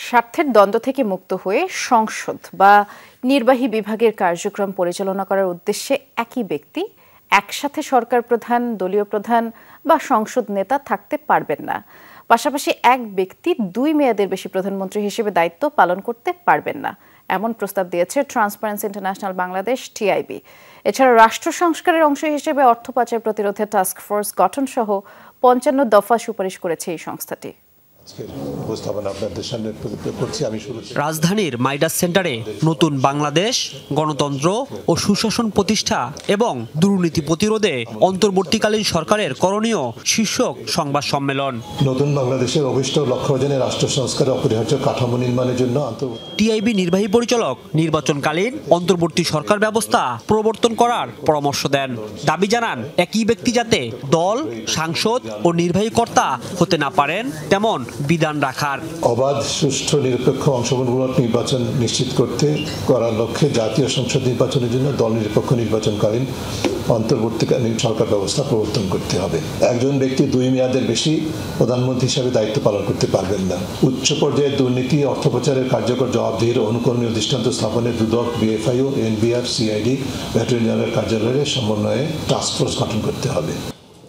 স্বার্থের দ্বন্দ্ব থেকে মুক্ত হয়ে সংসদ বা নির্বাহী বিভাগের কার্যক্রম পরিচালনা করার উদ্দেশ্যে একই ব্যক্তি একসাথে সরকার প্রধান, দলীয় প্রধান বা সংসদ নেতা থাকতে পারবেন না। পাশাপাশি এক ব্যক্তি 2 মেয়াদের বেশি প্রধানমন্ত্রী হিসেবে দায়িত্ব পালন করতে পারবেন না, এমন প্রস্তাব দিয়েছে ট্রান্সপারেন্সি ইন্টারন্যাশনাল বাংলাদেশ টিআইবি। এছাড়া রাষ্ট্র সংস্কারের অংশ হিসেবে অর্থ পাচার প্রতিরোধে টাস্ক ফোর্স গঠন সহ 55 দফা সুপারিশ করেছে এই সংস্থাটি। রাজধানীর মাইডাস সেন্টারে নতুন বাংলাদেশ, গণতন্ত্র ও সুশাসন প্রতিষ্ঠা এবং দুর্নীতি প্রতিরোধে অন্তর্বর্তীকালীন সরকারের করণীয় শীর্ষক সংবাদ সম্মেলন। নতুন বাংলাদেশের অভিষ্ট লক্ষ্য অর্জনে রাষ্ট্র সংস্কারের অপরিহার্য কাঠামো নির্মাণের জন্য টিআইবি নির্বাহী পরিচালক নির্বাচনকালীন অন্তর্বর্তী সরকার ব্যবস্থা প্রবর্তন করার পরামর্শ দেন। দাবি জানান, একই ব্যক্তি যাতে দল, সাংসদ ও নির্বাহী কর্তা হতে না পারেন তেমন বিধান রাখার। অবাধ, সুষ্ঠু, নিরপেক্ষ অংশগ্রহণমূলক নির্বাচন নিশ্চিত করার লক্ষ্যে জাতীয় সংসদ নির্বাচনের জন্য দল নিরপেক্ষ নির্বাচনকালীন অন্তর্বর্তীকালীন সরকার ব্যবস্থা প্রবর্তন করতে হবে। একজন ব্যক্তি 2 মেয়াদের বেশি প্রধানমন্ত্রী হিসাবে দায়িত্ব পালন করতে পারবেন না। উচ্চ পর্যায়ে দুর্নীতি, অর্থ পাচারের কার্যকর জবাবদিহির অনুকরণীয় দৃষ্টান্ত স্থাপনে দুদক, BFIO, NBR, CID, attorney general কার্যালয়ের সমন্বয়ে টাস্কফোর্স গঠন করতে হবে।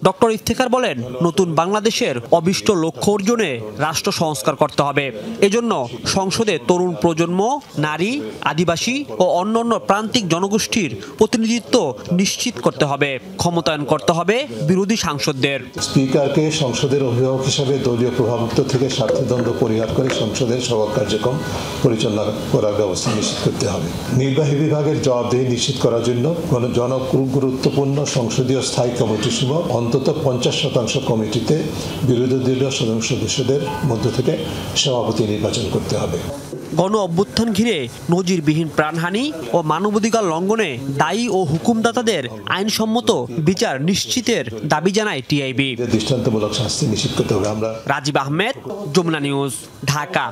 ডক্টর ইফতেখার বলেন, নতুন বাংলাদেশের অভিষ্ট লক্ষ্য অর্জনে রাষ্ট্র সংস্কার করতে হবে। এজন্য সংসদে তরুণ প্রজন্ম, নারী, আদিবাসী ও অন্যান্য প্রান্তিক জনগোষ্ঠীর প্রতিনিধিত্ব নিশ্চিত করতে হবে। ক্ষমতায়ন করতে হবে বিরোধী সাংসদদের। স্পিকারকে সংসদের অভিভাবক হিসাবে দলীয় প্রভাবত্ব থেকে স্বার্থদ্বন্দ্ব পরিহার করে সংসদের সকল কার্যক্রম পরিচালনা করার ব্যবস্থা নিশ্চিত করতে হবে। নির্বাহী বিভাগের জবাবদিহি নিশ্চিত করার জন্য গুরুত্বপূর্ণ সংসদীয় স্থায়ী কমিটি সহ অন্তত 50% কমিটিতে বিরোধী দলীয় সদস্যদের মধ্য থেকে সভাপতি নির্বাচন করতে হবে। গণ অভ্যুত্থান ঘিরে নজিরবিহীন প্রাণহানি ও মানবাধিকার লঙ্ঘনে দায়ী ও হুকুমদাতাদের আইনসম্মত বিচার নিশ্চিতের দাবি জানায় টিআইবি। দৃষ্টান্তমূলক শাস্তি নিশ্চিত করতে হবে। রাজীব আহমেদ, যমুনা নিউজ, ঢাকা।